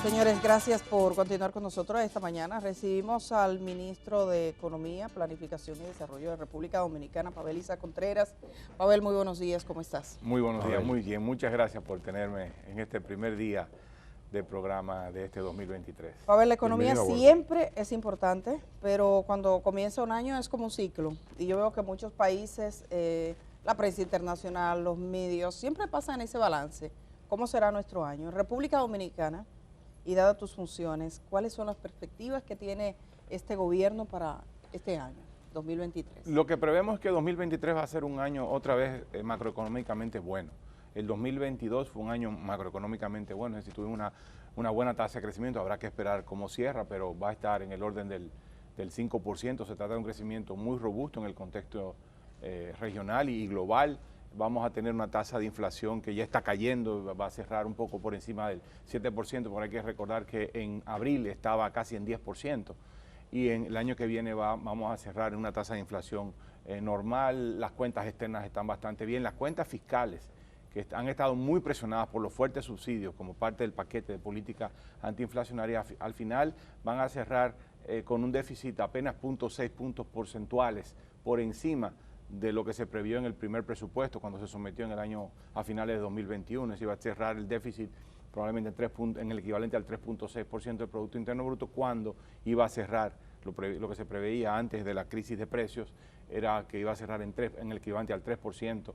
Señores, gracias por continuar con nosotros esta mañana. Recibimos al ministro de Economía, Planificación y Desarrollo de República Dominicana, Pavel Issa Contreras. Pavel, muy buenos días, ¿cómo estás? Muy buenos días, muy bien. Muchas gracias por tenerme en este primer día del programa de este 2023. Pavel, la economía siempre es importante, pero cuando comienza un año es como un ciclo. Y yo veo que muchos países, la prensa internacional, los medios, siempre pasan ese balance. ¿Cómo será nuestro año? En República Dominicana, y dadas tus funciones, ¿cuáles son las perspectivas que tiene este gobierno para este año, 2023? Lo que prevemos es que 2023 va a ser un año otra vez macroeconómicamente bueno. El 2022 fue un año macroeconómicamente bueno, es decir, tuvimos una buena tasa de crecimiento, habrá que esperar cómo cierra, pero va a estar en el orden del 5%, se trata de un crecimiento muy robusto en el contexto regional y global. Vamos a tener una tasa de inflación que ya está cayendo, va a cerrar un poco por encima del 7%, porque hay que recordar que en abril estaba casi en 10%, y en el año que viene vamos a cerrar en una tasa de inflación normal. Las cuentas externas están bastante bien, las cuentas fiscales, que han estado muy presionadas por los fuertes subsidios como parte del paquete de política antiinflacionaria, al final van a cerrar con un déficit apenas 0.6 puntos porcentuales por encima de lo que se previó en el primer presupuesto cuando se sometió en el año a finales de 2021. Se iba a cerrar el déficit probablemente en el equivalente al 3.6% del Producto Interno Bruto, cuando iba a cerrar lo que se preveía antes de la crisis de precios, era que iba a cerrar en el equivalente al 3%.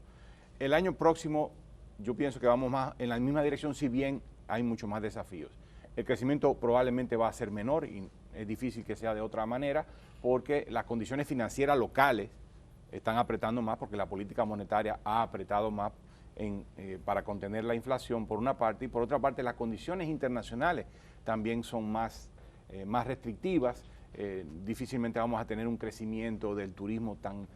El año próximo yo pienso que vamos más en la misma dirección, si bien hay muchos más desafíos. El crecimiento probablemente va a ser menor y es difícil que sea de otra manera, porque las condiciones financieras locales están apretando más, porque la política monetaria ha apretado más para contener la inflación por una parte, y por otra parte las condiciones internacionales también son más restrictivas. Difícilmente vamos a tener un crecimiento del turismo tan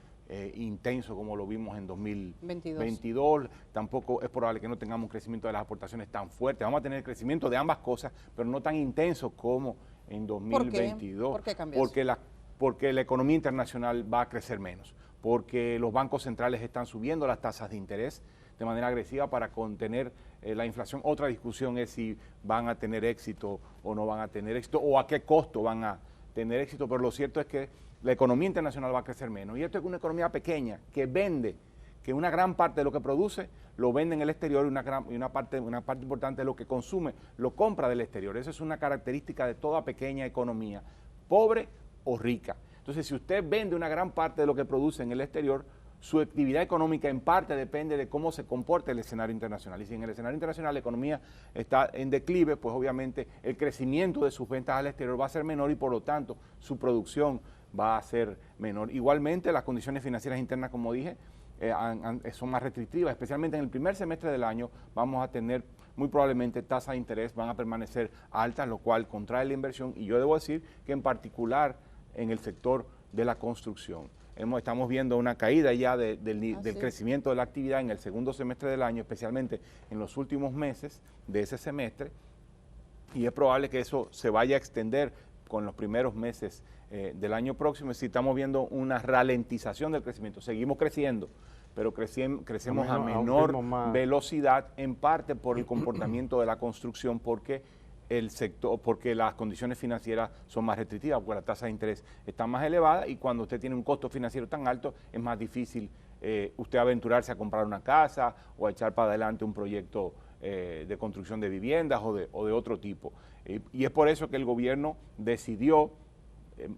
intenso como lo vimos en 2022. Tampoco es probable que no tengamos un crecimiento de las exportaciones tan fuerte. Vamos a tener crecimiento de ambas cosas, pero no tan intenso como en 2022. ¿Por qué cambió eso? Porque la economía internacional va a crecer menos, porque los bancos centrales están subiendo las tasas de interés de manera agresiva para contener la inflación. Otra discusión es si van a tener éxito o no van a tener éxito, o a qué costo van a tener éxito, pero lo cierto es que la economía internacional va a crecer menos. Y esto es una economía pequeña que vende, que una gran parte de lo que produce lo vende en el exterior, y una parte importante de lo que consume lo compra del exterior. Esa es una característica de toda pequeña economía, pobre o rica. Entonces, si usted vende una gran parte de lo que produce en el exterior, su actividad económica en parte depende de cómo se comporte el escenario internacional. Y si en el escenario internacional la economía está en declive, pues obviamente el crecimiento de sus ventas al exterior va a ser menor, y por lo tanto su producción va a ser menor. Igualmente, las condiciones financieras internas, como dije, son más restrictivas, especialmente en el primer semestre del año. Vamos a tener muy probablemente tasas de interés van a permanecer altas, lo cual contrae la inversión, y yo debo decir que en particular en el sector de la construcción estamos viendo una caída ya del crecimiento de la actividad en el segundo semestre del año, especialmente en los últimos meses de ese semestre, y es probable que eso se vaya a extender con los primeros meses del año próximo. Es decir, estamos viendo una ralentización del crecimiento. Seguimos creciendo, pero crecemos a menor velocidad, en parte por el comportamiento de la construcción, porque las condiciones financieras son más restrictivas, porque la tasa de interés está más elevada, y cuando usted tiene un costo financiero tan alto es más difícil usted aventurarse a comprar una casa o a echar para adelante un proyecto de construcción de viviendas o de otro tipo. Y es por eso que el gobierno decidió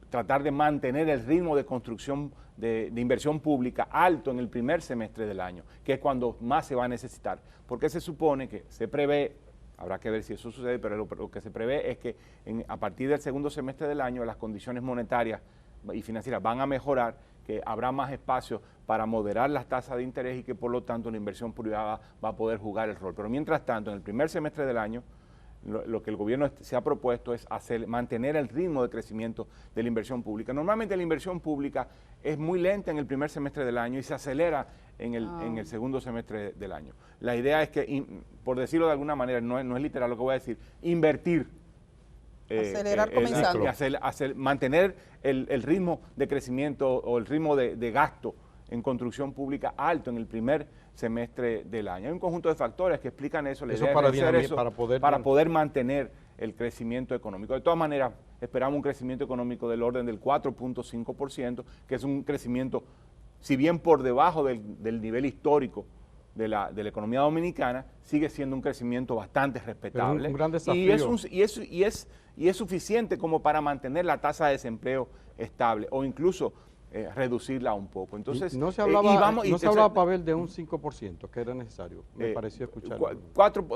tratar de mantener el ritmo de construcción de inversión pública alto en el primer semestre del año, que es cuando más se va a necesitar, porque se supone que se prevé, habrá que ver si eso sucede, pero lo que se prevé es que a partir del segundo semestre del año las condiciones monetarias y financieras van a mejorar, que habrá más espacio para moderar las tasas de interés, y que por lo tanto la inversión privada va a poder jugar el rol. Pero mientras tanto, en el primer semestre del año, lo que el gobierno se ha propuesto es mantener el ritmo de crecimiento de la inversión pública. Normalmente la inversión pública es muy lenta en el primer semestre del año y se acelera en el segundo semestre del año. La idea es que, por decirlo de alguna manera, no es literal lo que voy a decir, invertir. Acelerar comenzando. Mantener el ritmo de crecimiento o el ritmo de gasto en construcción pública alto en el primer semestre del año. Hay un conjunto de factores que explican eso. La idea es para poder mantener el crecimiento económico. De todas maneras, esperamos un crecimiento económico del orden del 4.5%, que es un crecimiento, si bien por debajo del nivel histórico de la economía dominicana, sigue siendo un crecimiento bastante respetable. Un gran desafío. Y es suficiente como para mantener la tasa de desempleo estable o incluso reducirla un poco. Entonces, no se hablaba, Pavel, de un 5%, que era necesario. Me pareció escuchar.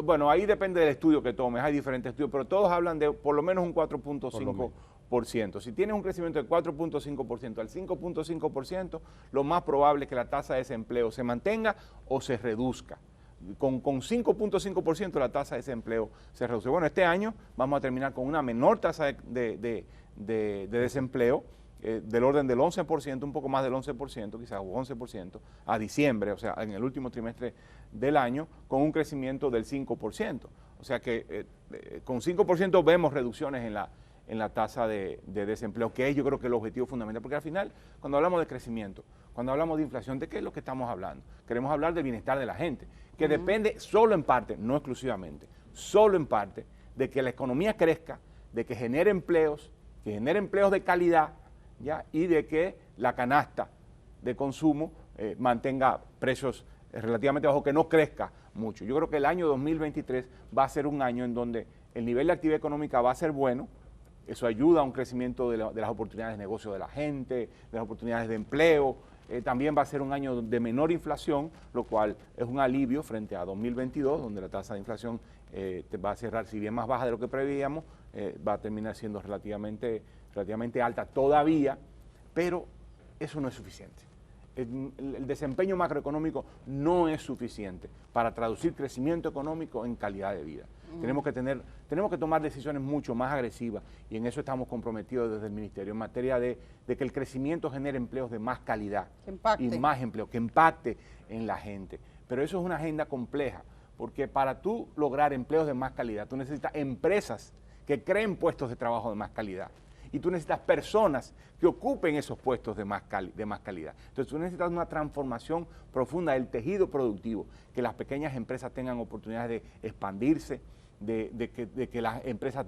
Bueno, ahí depende del estudio que tomes, hay diferentes estudios, pero todos hablan de por lo menos un 4.5%. Si tienes un crecimiento del 4.5% al 5.5%, lo más probable es que la tasa de desempleo se mantenga o se reduzca. Con 5.5% la tasa de desempleo se reduce. Bueno, este año vamos a terminar con una menor tasa de desempleo, del orden del 11%, un poco más del 11%, quizás, o 11%, a diciembre, o sea, en el último trimestre del año, con un crecimiento del 5%. O sea que con 5% vemos reducciones en la tasa de desempleo, que es yo creo que el objetivo fundamental, porque al final, cuando hablamos de crecimiento, cuando hablamos de inflación, ¿de qué es lo que estamos hablando? Queremos hablar del bienestar de la gente, que depende solo en parte, no exclusivamente, solo en parte, de que la economía crezca, de que genere empleos de calidad, ¿ya? Y de que la canasta de consumo mantenga precios relativamente bajos, que no crezca mucho. Yo creo que el año 2023 va a ser un año en donde el nivel de actividad económica va a ser bueno. Eso ayuda a un crecimiento de las oportunidades de negocio de la gente, de las oportunidades de empleo. También va a ser un año de menor inflación, lo cual es un alivio frente a 2022, donde la tasa de inflación va a cerrar, si bien más baja de lo que preveíamos, va a terminar siendo relativamente alta todavía, pero eso no es suficiente. El desempeño macroeconómico no es suficiente para traducir crecimiento económico en calidad de vida. Tenemos que tomar decisiones mucho más agresivas, y en eso estamos comprometidos desde el Ministerio, en materia de que el crecimiento genere empleos de más calidad y más empleo, que impacte en la gente. Pero eso es una agenda compleja, porque para tú lograr empleos de más calidad, tú necesitas empresas que creen puestos de trabajo de más calidad. Y tú necesitas personas que ocupen esos puestos de más calidad. Entonces tú necesitas una transformación profunda del tejido productivo, que las pequeñas empresas tengan oportunidades de expandirse, de que las empresas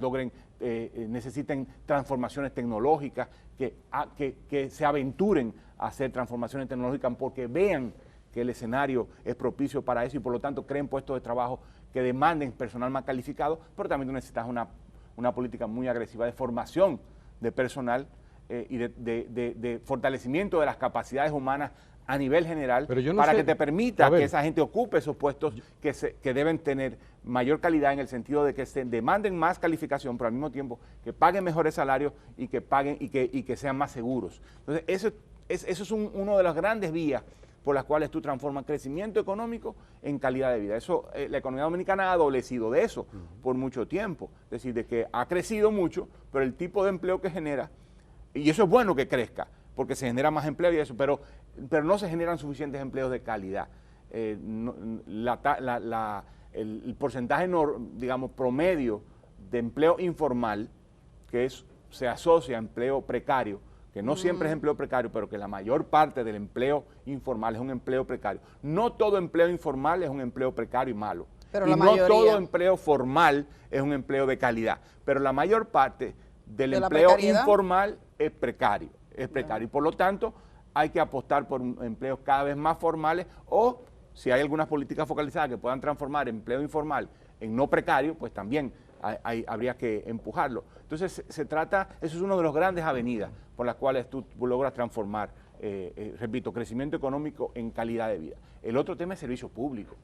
necesiten transformaciones tecnológicas, que se aventuren a hacer transformaciones tecnológicas porque vean que el escenario es propicio para eso y por lo tanto creen puestos de trabajo que demanden personal más calificado, pero también tú necesitas una política muy agresiva de formación de personal y de fortalecimiento de las capacidades humanas a nivel general, para que te permita que esa gente ocupe esos puestos que deben tener mayor calidad, en el sentido de que se demanden más calificación, pero al mismo tiempo que paguen mejores salarios y que paguen y que sean más seguros. Entonces, eso es uno de las grandes vías por las cuales tú transformas crecimiento económico en calidad de vida. Eso, la economía dominicana ha adolecido de eso por mucho tiempo. Es decir, de que ha crecido mucho, pero el tipo de empleo que genera, y eso es bueno que crezca, porque se genera más empleo y eso, pero no se generan suficientes empleos de calidad. El porcentaje, digamos, promedio de empleo informal, se asocia a empleo precario, que no siempre es empleo precario, pero que la mayor parte del empleo informal es un empleo precario. No todo empleo informal es un empleo precario y malo. Pero y no todo empleo formal es un empleo de calidad. Pero la mayor parte del empleo informal es precario. Y por lo tanto hay que apostar por empleos cada vez más formales, o si hay algunas políticas focalizadas que puedan transformar empleo informal en no precario, pues también habría que empujarlo. Entonces eso es una de las grandes avenidas por las cuales tú logras transformar, repito, crecimiento económico en calidad de vida. El otro tema es servicio público.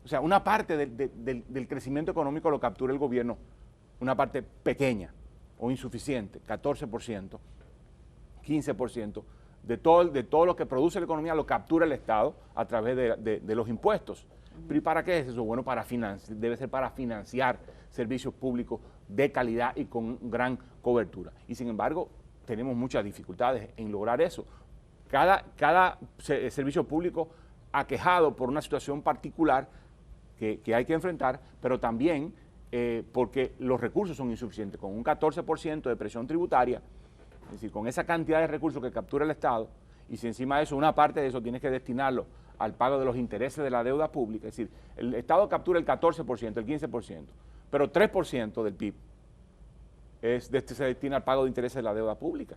O sea, una parte del crecimiento económico lo captura el gobierno, una parte pequeña o insuficiente, 14%, 15%, de todo lo que produce la economía lo captura el Estado a través de los impuestos. ¿Pero y para qué es eso? Bueno, debe ser para financiar servicios públicos de calidad y con gran cobertura. Y sin embargo, tenemos muchas dificultades en lograr eso. Cada servicio público aquejado por una situación particular que hay que enfrentar, pero también porque los recursos son insuficientes. Con un 14% de presión tributaria, es decir, con esa cantidad de recursos que captura el Estado, y si encima de eso, una parte de eso tienes que destinarlo al pago de los intereses de la deuda pública. Es decir, el Estado captura el 14%, el 15%, pero 3% del PIB se destina al pago de intereses de la deuda pública.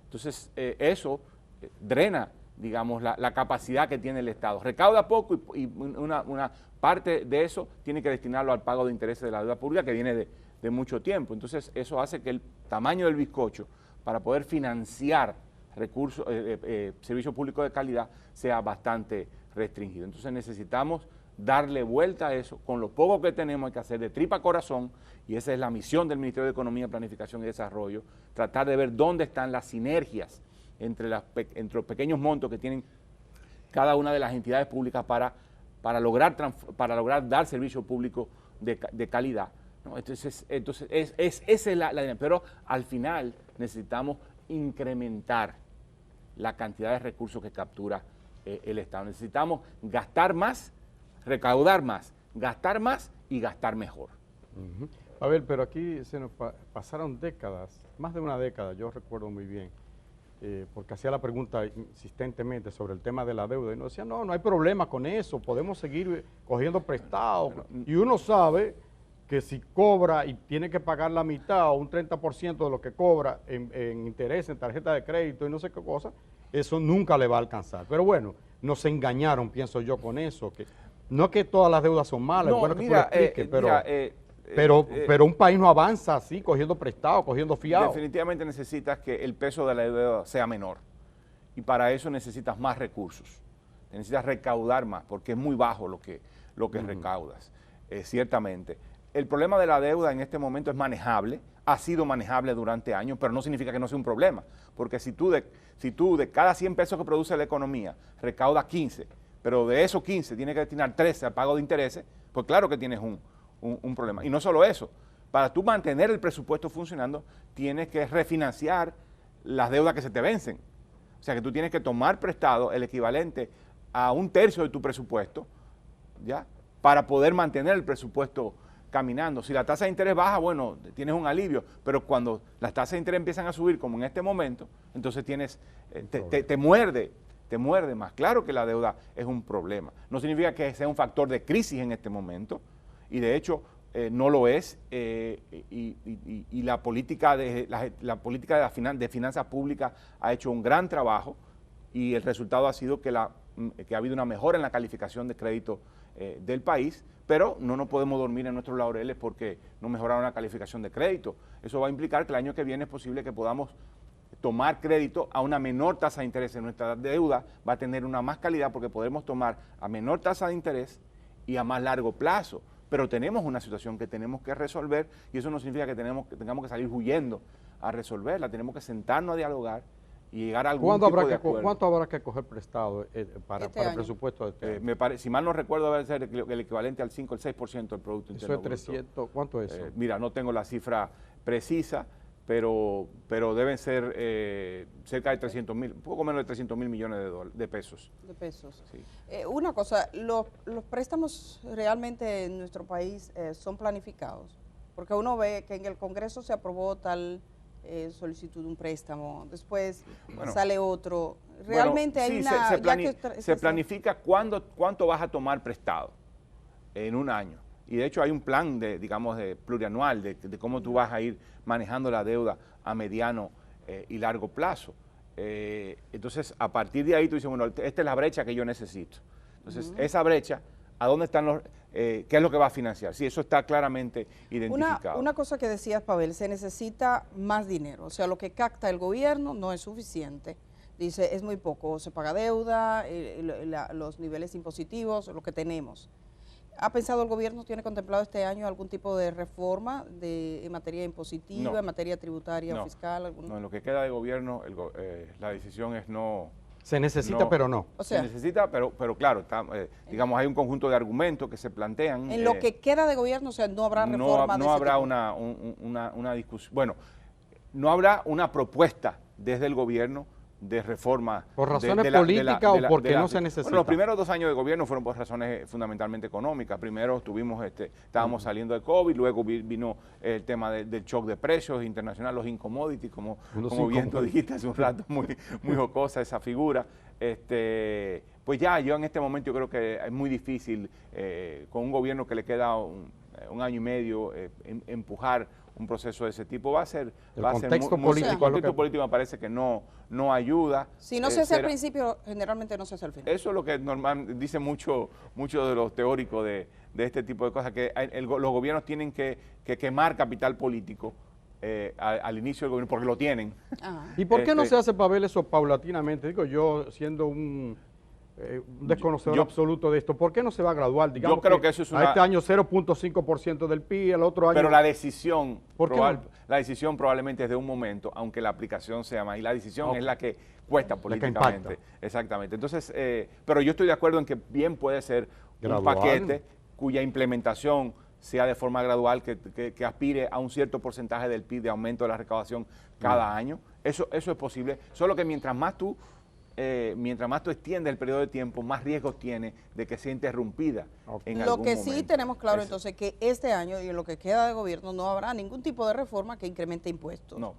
Entonces, eso drena, digamos, la capacidad que tiene el Estado. Recauda poco y una parte de eso tiene que destinarlo al pago de intereses de la deuda pública que viene de mucho tiempo. Entonces, eso hace que el tamaño del bizcocho para poder financiar recursos, servicios públicos de calidad sea bastante restringido. Entonces, necesitamos darle vuelta a eso. Con lo poco que tenemos hay que hacer de tripa corazón, y esa es la misión del Ministerio de Economía, Planificación y Desarrollo, tratar de ver dónde están las sinergias entre los pequeños montos que tienen cada una de las entidades públicas para lograr dar servicio público de calidad, ¿no? Entonces esa es la dinámica. Pero al final necesitamos incrementar la cantidad de recursos que captura el Estado. Necesitamos gastar más, recaudar más, gastar más y gastar mejor. A ver, pero aquí se nos pasaron décadas, más de una década, yo recuerdo muy bien, porque hacía la pregunta insistentemente sobre el tema de la deuda y nos decía, no hay problema con eso, podemos seguir cogiendo prestado. Y uno sabe que si cobra y tiene que pagar la mitad o un 30% de lo que cobra en interés, en tarjeta de crédito y no sé qué cosa, eso nunca le va a alcanzar. Pero bueno, nos engañaron, pienso yo, con eso, que no es que todas las deudas son malas, No, bueno que mira, tú lo expliques, pero un país no avanza así, cogiendo prestado, cogiendo fiado. Definitivamente necesitas que el peso de la deuda sea menor, y para eso necesitas más recursos, necesitas recaudar más, porque es muy bajo lo que recaudas, ciertamente. El problema de la deuda en este momento es manejable, ha sido manejable durante años, pero no significa que no sea un problema, porque si tú de cada 100 pesos que produce la economía recaudas 15, pero de esos 15 tienes que destinar 13 al pago de intereses, pues claro que tienes un problema. Y no solo eso, para tú mantener el presupuesto funcionando, tienes que refinanciar las deudas que se te vencen. O sea que tú tienes que tomar prestado el equivalente a 1/3 de tu presupuesto, ¿ya? Para poder mantener el presupuesto caminando. Si la tasa de interés baja, bueno, tienes un alivio, pero cuando las tasas de interés empiezan a subir, como en este momento, entonces te muerde más. Claro que la deuda es un problema. No significa que sea un factor de crisis en este momento, y de hecho no lo es, y la política de finanzas públicas ha hecho un gran trabajo, y el resultado ha sido que ha habido una mejora en la calificación de crédito del país, pero no nos podemos dormir en nuestros laureles porque no mejoraron la calificación de crédito. Eso va a implicar que el año que viene es posible que podamos tomar crédito a una menor tasa de interés. En nuestra deuda va a tener una más calidad porque podremos tomar a menor tasa de interés y a más largo plazo. Pero tenemos una situación que tenemos que resolver, y eso no significa que tengamos que salir huyendo a resolverla. Tenemos que sentarnos a dialogar y llegar a algún tipo de acuerdo. ¿Cuánto habrá que coger prestado para el presupuesto de este año? Si mal no recuerdo, debe ser el equivalente al 5, el 6% del Producto Interno Bruto. Eso es 300, ¿cuánto es eso? Mira, no tengo la cifra precisa, pero deben ser cerca de 300 mil, un poco menos de 300 mil millones de pesos. De pesos. Sí. Una cosa, los préstamos realmente en nuestro país son planificados, porque uno ve que en el Congreso se aprobó tal solicitud de un préstamo, después sale otro. Realmente hay se planifica cuánto vas a tomar prestado en un año. Y de hecho hay un plan digamos, plurianual de cómo tú vas a ir manejando la deuda a mediano y largo plazo. Entonces, a partir de ahí tú dices, bueno, esta es la brecha que yo necesito. Entonces, esa brecha, ¿a dónde están qué es lo que va a financiar? Sí, eso está claramente identificado. Una cosa que decías, Pavel, se necesita más dinero. O sea, lo que capta el gobierno no es suficiente. Dice, es muy poco, se paga deuda, los niveles impositivos, lo que tenemos. ¿Ha pensado el gobierno, tiene contemplado este año algún tipo de reforma en materia impositiva, en materia tributaria o fiscal? No, en lo que queda de gobierno, la decisión es no... Se necesita, pero no. O sea, se necesita, pero claro, digamos, hay un conjunto de argumentos que se plantean. En lo que queda de gobierno, o sea, no habrá reforma no habrá una discusión, bueno, no habrá una propuesta desde el gobierno de reforma. ¿Por razones políticas o porque no se necesita? Bueno, los primeros 2 años de gobierno fueron por razones fundamentalmente económicas. Primero estábamos saliendo de COVID, luego vino el tema del shock de precios internacional, los incommodities, como bien tú dijiste hace un rato, muy jocosa esa figura. pues ya yo en este momento yo creo que es muy difícil con un gobierno que le queda un año y medio empujar un proceso de ese tipo. Va a ser El va a ser contexto político el contexto político me parece que no ayuda. Si no se hace al principio, generalmente no se hace al final. Eso es lo que dicen muchos de los teóricos de este tipo de cosas, que los gobiernos tienen que quemar capital político al inicio del gobierno, porque lo tienen. Ajá. ¿Y por qué no se hace para ver eso paulatinamente? Digo, yo siendo un desconocedor absoluto de esto, ¿por qué no se va a graduar? Digamos yo creo que eso es a este año 0.5% del PIB, el otro año... Pero la decisión, la decisión probablemente es de un momento, aunque la aplicación sea más, y la decisión es la que cuesta políticamente. Exactamente. Entonces, pero yo estoy de acuerdo en que bien puede ser un paquete cuya implementación sea de forma gradual, que aspire a un cierto porcentaje del PIB de aumento de la recaudación cada año. Eso es posible, solo que mientras más tú extiendes el periodo de tiempo, más riesgos tiene de que sea interrumpida en algún Lo que sí momento. tenemos claro entonces que este año y en lo que queda de gobierno no habrá ningún tipo de reforma que incremente impuestos. No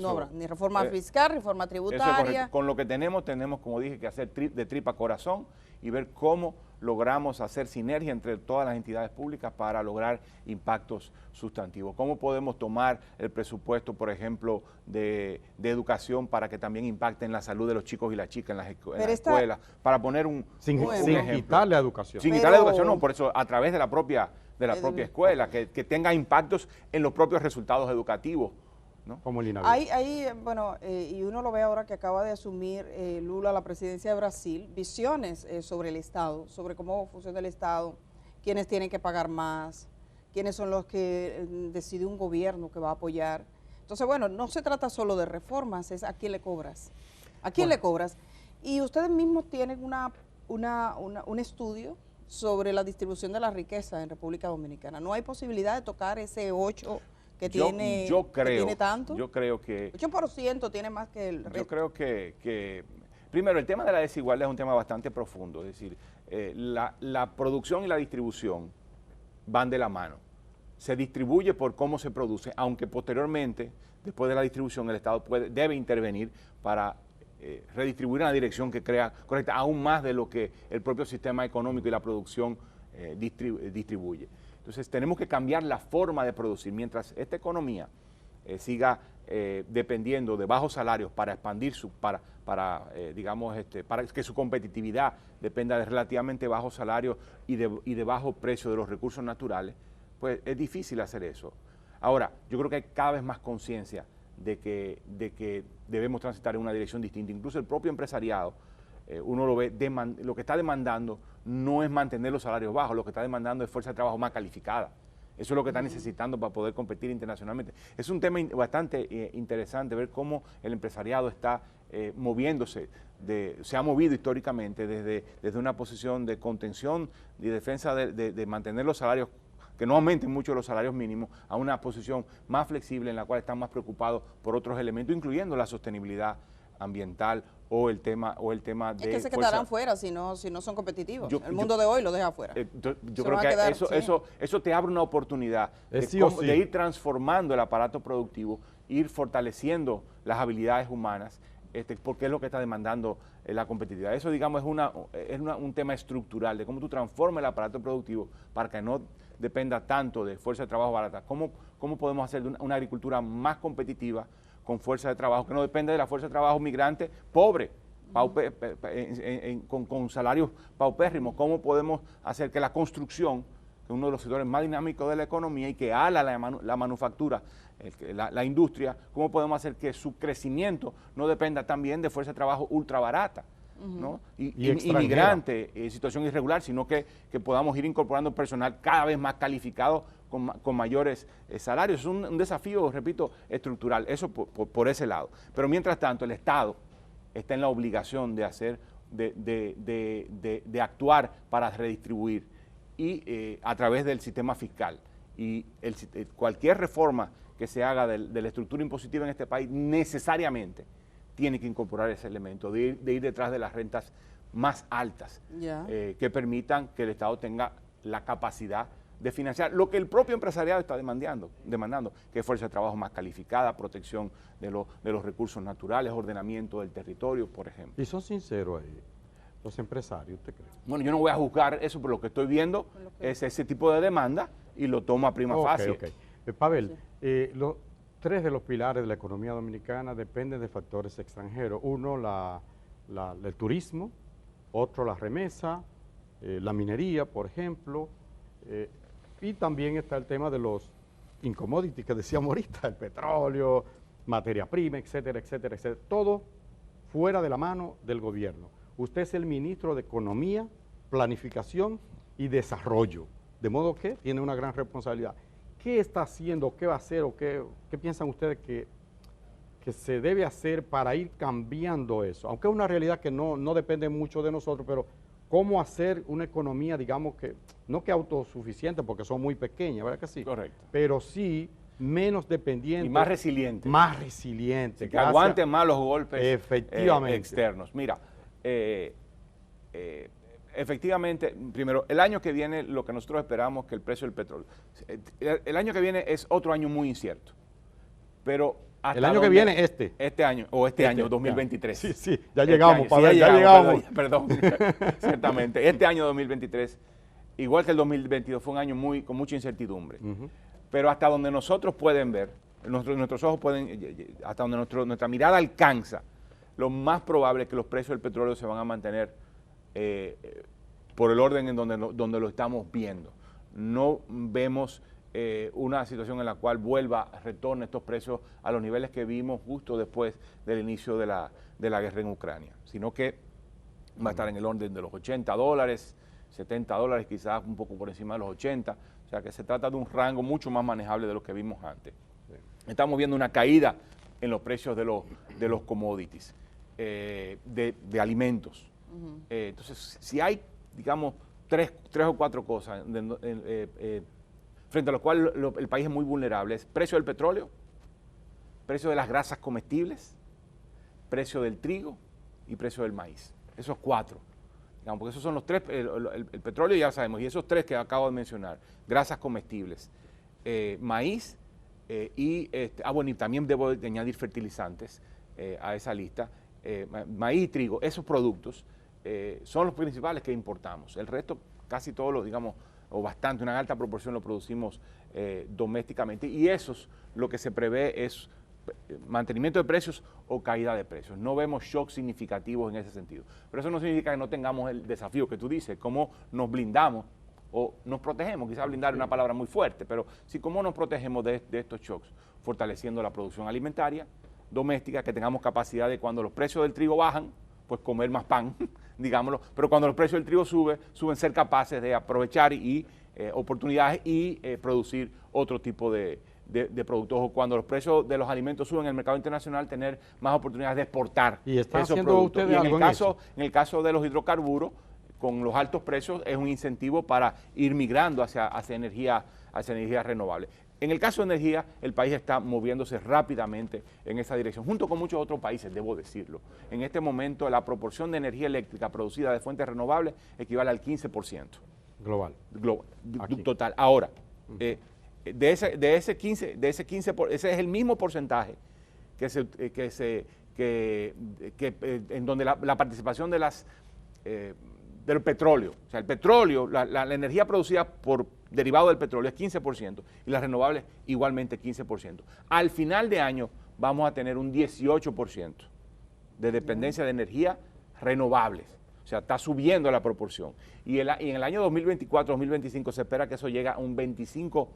habrá ni reforma fiscal, reforma tributaria. Con lo que tenemos, como dije, que hacer de tripa corazón y ver cómo logramos hacer sinergia entre todas las entidades públicas para lograr impactos sustantivos. ¿Cómo podemos tomar el presupuesto, por ejemplo, de educación para que también impacte en la salud de los chicos y las chicas en las escuelas? Para poner sin quitarle educación. Sin quitarle educación, no, por eso a través de la propia escuela, que tenga impactos en los propios resultados educativos, ¿no? Como el INAVI. Bueno, y uno lo ve ahora que acaba de asumir Lula la presidencia de Brasil, visiones sobre el Estado, sobre cómo funciona el Estado, quiénes tienen que pagar más, quiénes son los que decide un gobierno que va a apoyar. Entonces, bueno, no se trata solo de reformas, es a quién le cobras. ¿A quién le cobras? Y ustedes mismos tienen un estudio sobre la distribución de la riqueza en República Dominicana. ¿No hay posibilidad de tocar ese 8%? Que tiene tanto. Yo creo que 8% tiene más que el resto. Yo creo que primero, el tema de la desigualdad es un tema bastante profundo, es decir, la producción y la distribución van de la mano. Se distribuye por cómo se produce, aunque posteriormente, después de la distribución, el Estado debe intervenir para redistribuir en la dirección que crea correcta, aún más de lo que el propio sistema económico y la producción distribuye. Entonces tenemos que cambiar la forma de producir. Mientras esta economía siga dependiendo de bajos salarios para expandir para que su competitividad dependa de relativamente bajos salarios y de bajo precio de los recursos naturales, pues es difícil hacer eso. Ahora, yo creo que hay cada vez más conciencia de que debemos transitar en una dirección distinta. Incluso el propio empresariado, uno lo ve, lo que está demandando no es mantener los salarios bajos, lo que está demandando es fuerza de trabajo más calificada. Eso es lo que está necesitando para poder competir internacionalmente. Es un tema bastante interesante ver cómo el empresariado está moviéndose, se ha movido históricamente desde una posición de contención y defensa de mantener los salarios, que no aumenten mucho los salarios mínimos, a una posición más flexible en la cual están más preocupados por otros elementos, incluyendo la sostenibilidad ambiental o el tema de... Es que se quedarán fuera si no son competitivos. El mundo de hoy lo deja fuera. Yo creo que eso te abre una oportunidad de ir transformando el aparato productivo, ir fortaleciendo las habilidades humanas, porque es lo que está demandando la competitividad. Eso, digamos, es un tema estructural de cómo tú transformas el aparato productivo para que no dependa tanto de fuerza de trabajo barata. ¿Cómo podemos hacer una agricultura más competitiva con fuerza de trabajo, que no depende de la fuerza de trabajo migrante pobre, con salarios paupérrimos? ¿Cómo podemos hacer que la construcción, que es uno de los sectores más dinámicos de la economía y que ala la manufactura, la industria, cómo podemos hacer que su crecimiento no dependa también de fuerza de trabajo ultra barata, ¿no? y inmigrante, situación irregular, sino que podamos ir incorporando personal cada vez más calificado con mayores salarios? Es un desafío, repito, estructural, eso por ese lado. Pero mientras tanto, el Estado está en la obligación de hacer, de actuar para redistribuir y a través del sistema fiscal. Y cualquier reforma que se haga de la estructura impositiva en este país necesariamente tiene que incorporar ese elemento de ir detrás de las rentas más altas, que permitan que el Estado tenga la capacidad de financiar lo que el propio empresariado está demandando, que es fuerza de trabajo más calificada, protección de los recursos naturales, ordenamiento del territorio, por ejemplo. Y son sinceros ahí. los empresarios, ¿usted cree? Bueno, yo no voy a juzgar eso, por lo que estoy viendo es ese tipo de demanda y lo tomo a prima facie. Pavel, los tres de los pilares de la economía dominicana dependen de factores extranjeros. Uno, el turismo, otro, la remesa, la minería, por ejemplo, y también está el tema de los incommodities que decíamos ahorita, el petróleo, materia prima, etcétera, etcétera, etcétera. Todo fuera de la mano del gobierno. Usted es el ministro de Economía, Planificación y Desarrollo, de modo que tiene una gran responsabilidad. ¿Qué está haciendo, qué va a hacer o qué piensan ustedes que se debe hacer para ir cambiando eso? Aunque es una realidad que no depende mucho de nosotros, pero ¿cómo hacer una economía, digamos que, no que autosuficiente, porque son muy pequeñas, ¿verdad que sí? Correcto. Pero sí menos dependiente. Y más resiliente. Más resiliente. Que aguanten más los golpes efectivamente. Externos. Mira, efectivamente, primero, el año que viene lo que nosotros esperamos que el precio del petróleo, el año que viene es otro año muy incierto, pero hasta el año que viene este año, o este año 2023. Sí, ya llegamos, Pablo, ya llegamos. Perdón, ciertamente, este año 2023, igual que el 2022, fue un año con mucha incertidumbre, pero hasta donde nosotros pueden ver, nuestros ojos pueden, hasta donde nuestra mirada alcanza, lo más probable es que los precios del petróleo se van a mantener por el orden en donde lo estamos viendo. No vemos una situación en la cual retorne estos precios a los niveles que vimos justo después del inicio de la guerra en Ucrania, sino que va a estar en el orden de los $80, $70, quizás un poco por encima de los 80, o sea que se trata de un rango mucho más manejable de lo que vimos antes. Estamos viendo una caída en los precios de los commodities, de alimentos. Entonces, si hay, digamos, tres o cuatro cosas frente a las cuales el país es muy vulnerable, es precio del petróleo, precio de las grasas comestibles, precio del trigo y precio del maíz. Esos cuatro, digamos, porque esos son los tres, el petróleo ya sabemos, y esos tres que acabo de mencionar, grasas comestibles, maíz y también debo de añadir fertilizantes a esa lista, maíz y trigo, esos productos son los principales que importamos. El resto, casi todos los, digamos, o bastante, una alta proporción lo producimos domésticamente, y esos lo que se prevé es mantenimiento de precios o caída de precios. No vemos shocks significativos en ese sentido. Pero eso no significa que no tengamos el desafío que tú dices, cómo nos blindamos o nos protegemos. Quizás blindar es una palabra muy fuerte, pero sí, cómo nos protegemos de estos shocks, fortaleciendo la producción alimentaria doméstica, que tengamos capacidad de, cuando los precios del trigo bajan, pues comer más pan, digámoslo, pero cuando los precios del trigo suben ser capaces de aprovechar oportunidades y producir otro tipo de productos, o cuando los precios de los alimentos suben en el mercado internacional, tener más oportunidades de exportar esos productos. Y en el caso de los hidrocarburos, con los altos precios, es un incentivo para ir migrando hacia energía renovable. En el caso de energía, el país está moviéndose rápidamente en esa dirección, junto con muchos otros países, debo decirlo. En este momento, la proporción de energía eléctrica producida de fuentes renovables equivale al 15%. Global. Total. Ahora, ese es el mismo porcentaje en donde la participación del petróleo, o sea, el petróleo, la energía producida por derivado del petróleo es 15% y las renovables igualmente 15%. Al final de año vamos a tener un 18% de dependencia de energía renovables. O sea, está subiendo la proporción. Y en el año 2024-2025 se espera que eso llegue a un 25%.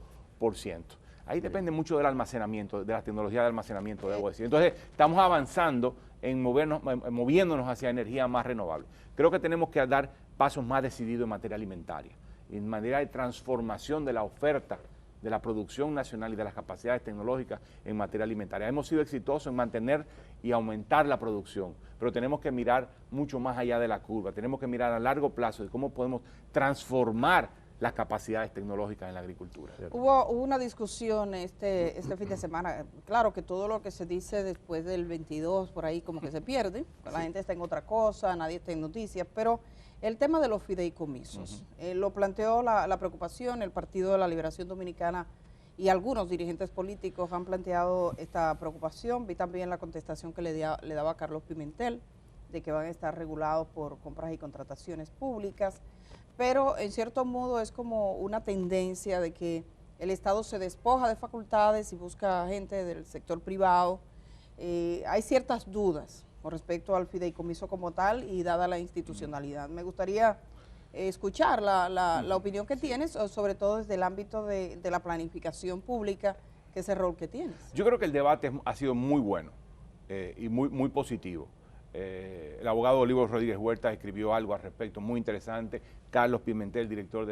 Ahí depende mucho del almacenamiento, de la tecnología de almacenamiento, debo decir. Entonces, estamos avanzando en moviéndonos hacia energía más renovable. Creo que tenemos que dar pasos más decididos en materia alimentaria, en manera de transformación de la oferta, de la producción nacional y de las capacidades tecnológicas en materia alimentaria. Hemos sido exitosos en mantener y aumentar la producción, pero tenemos que mirar mucho más allá de la curva, tenemos que mirar a largo plazo de cómo podemos transformar las capacidades tecnológicas en la agricultura. Hubo una discusión este fin de semana, claro que todo lo que se dice después del 22 por ahí como que se pierde, la gente está en otra cosa, nadie está en noticias, pero el tema de los fideicomisos, lo planteó la preocupación, el Partido de la Liberación Dominicana y algunos dirigentes políticos han planteado esta preocupación. Vi también la contestación que le daba Carlos Pimentel, de que van a estar regulados por compras y contrataciones públicas, pero en cierto modo es como una tendencia de que el Estado se despoja de facultades y busca gente del sector privado. Hay ciertas dudas con respecto al fideicomiso como tal y dada la institucionalidad. Me gustaría escuchar la opinión que tienes, sobre todo desde el ámbito de la planificación pública, que es el rol que tienes. Yo creo que el debate ha sido muy bueno y muy positivo. El abogado Olivo Rodríguez Huerta escribió algo al respecto muy interesante. Carlos Pimentel, director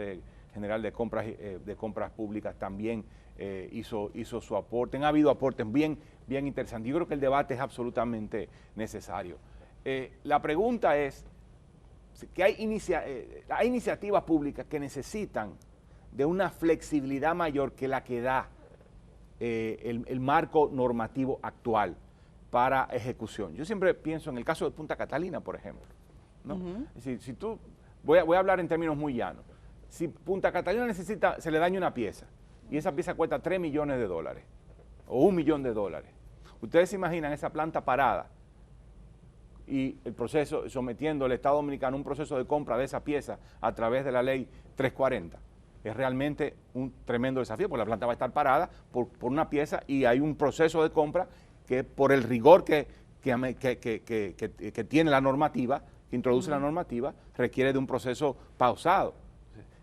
general de compras públicas, también hizo su aporte. Ha habido aportes bien interesantes. Yo creo que el debate es absolutamente necesario. La pregunta es que hay iniciativas públicas que necesitan de una flexibilidad mayor que la que da el marco normativo actual para ejecución. Yo siempre pienso en el caso de Punta Catalina, por ejemplo, ¿no? Es decir, si tú, voy a hablar en términos muy llanos, si Punta Catalina se le daña una pieza y esa pieza cuesta $3 millones o $1 millón, ustedes se imaginan esa planta parada y el proceso, sometiendo al Estado Dominicano un proceso de compra de esa pieza a través de la ley 340. Es realmente un tremendo desafío, porque la planta va a estar parada por una pieza y hay un proceso de compra que por el rigor que tiene la normativa, que introduce la normativa, requiere de un proceso pausado.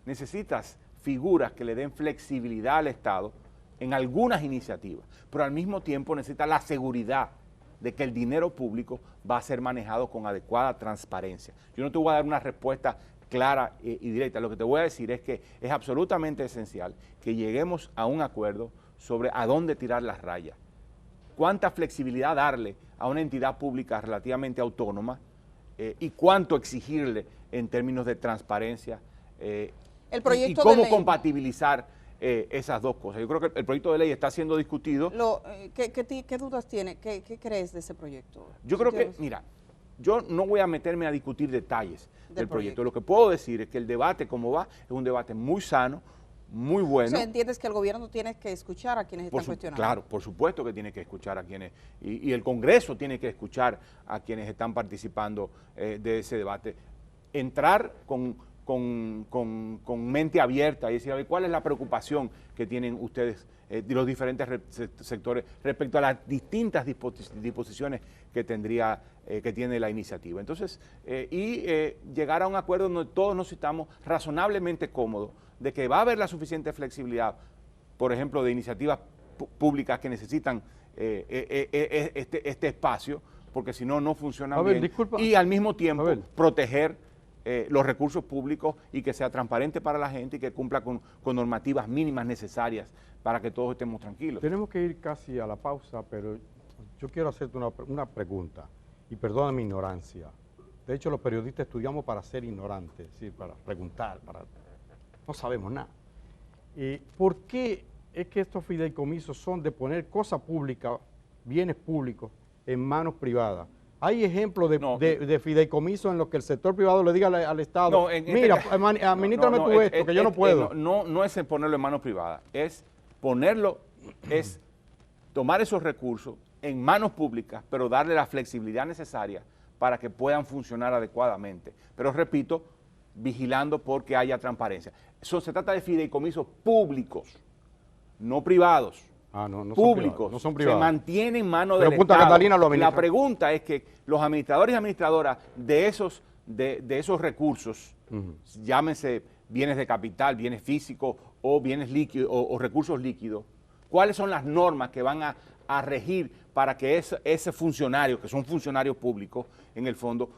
Necesitas figuras que le den flexibilidad al Estado en algunas iniciativas, pero al mismo tiempo necesita la seguridad de que el dinero público va a ser manejado con adecuada transparencia. Yo no te voy a dar una respuesta clara y directa. Lo que te voy a decir es que es absolutamente esencial que lleguemos a un acuerdo sobre a dónde tirar las rayas, cuánta flexibilidad darle a una entidad pública relativamente autónoma y cuánto exigirle en términos de transparencia el proyecto y cómo de ley, compatibilizar esas dos cosas. Yo creo que el proyecto de ley está siendo discutido. ¿Qué dudas tiene? ¿Qué crees de ese proyecto? Yo creo que, mira, yo no voy a meterme a discutir detalles del proyecto. Lo que puedo decir es que el debate como va es un debate muy sano, muy bueno. O sea, ¿entiendes que el gobierno tiene que escuchar a quienes están cuestionando? Claro, por supuesto que tiene que escuchar a quienes, y el Congreso tiene que escuchar a quienes están participando de ese debate. Entrar con mente abierta y decir, a ver, ¿cuál es la preocupación que tienen ustedes de los diferentes sectores respecto a las distintas disposiciones que tiene la iniciativa? Entonces, llegar a un acuerdo donde todos nos sintamos razonablemente cómodos de que va a haber la suficiente flexibilidad, por ejemplo, de iniciativas públicas que necesitan este espacio, porque si no, no funciona bien. Disculpa. Y al mismo tiempo proteger los recursos públicos y que sea transparente para la gente y que cumpla con normativas mínimas necesarias para que todos estemos tranquilos. Tenemos que ir casi a la pausa, pero yo quiero hacerte una pregunta, y perdona mi ignorancia. De hecho, los periodistas estudiamos para ser ignorantes, es decir, para preguntar, no sabemos nada. ¿Por qué es que estos fideicomisos son de poner cosas públicas, bienes públicos, en manos privadas? Hay ejemplos de fideicomisos en los que el sector privado le diga al Estado, mira, administrame tú esto, que yo no puedo. No es ponerlo en manos privadas, es tomar esos recursos en manos públicas, pero darle la flexibilidad necesaria para que puedan funcionar adecuadamente. Pero repito, vigilando porque haya transparencia. Eso se trata de fideicomisos públicos, no privados. No públicos, no son privados. Se mantiene en manos del Punta Estado. Catalina lo administra. La pregunta es que los administradores y administradoras de esos recursos, llámense bienes de capital, bienes físicos o bienes líquidos o recursos líquidos, ¿cuáles son las normas que van a regir para que ese funcionario, que son funcionarios públicos, en el fondo,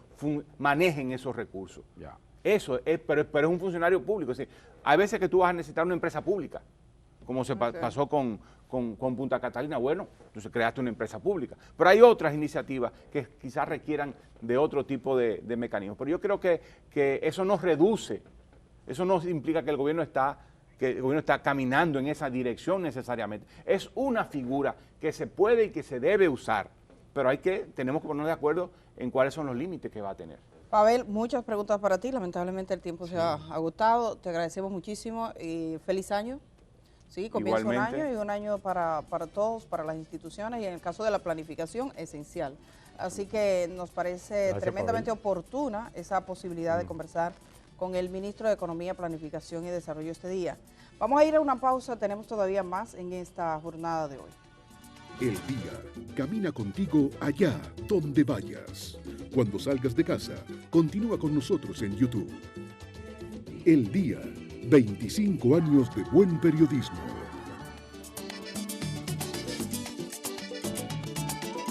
manejen esos recursos? Ya. Eso es, pero es un funcionario público. Es decir, hay veces que tú vas a necesitar una empresa pública, como se pasó con Punta Catalina. Bueno, entonces creaste una empresa pública. Pero hay otras iniciativas que quizás requieran de otro tipo de mecanismos. Pero yo creo que eso no reduce, eso no implica que el gobierno está caminando en esa dirección necesariamente. Es una figura que se puede y que se debe usar, pero tenemos que ponernos de acuerdo en cuáles son los límites que va a tener. Pavel, muchas preguntas para ti. Lamentablemente el tiempo se ha agotado. Te agradecemos muchísimo y feliz año. Sí, comienza Igualmente. un año y un año para todos, para las instituciones y en el caso de la planificación, esencial. Así que nos parece Gracias, tremendamente Pavel. oportuna esa posibilidad de conversar con el ministro de Economía, Planificación y Desarrollo este día. Vamos a ir a una pausa, tenemos todavía más en esta jornada de hoy. El día camina contigo allá donde vayas. Cuando salgas de casa, continúa con nosotros en YouTube. El día, 25 años de buen periodismo.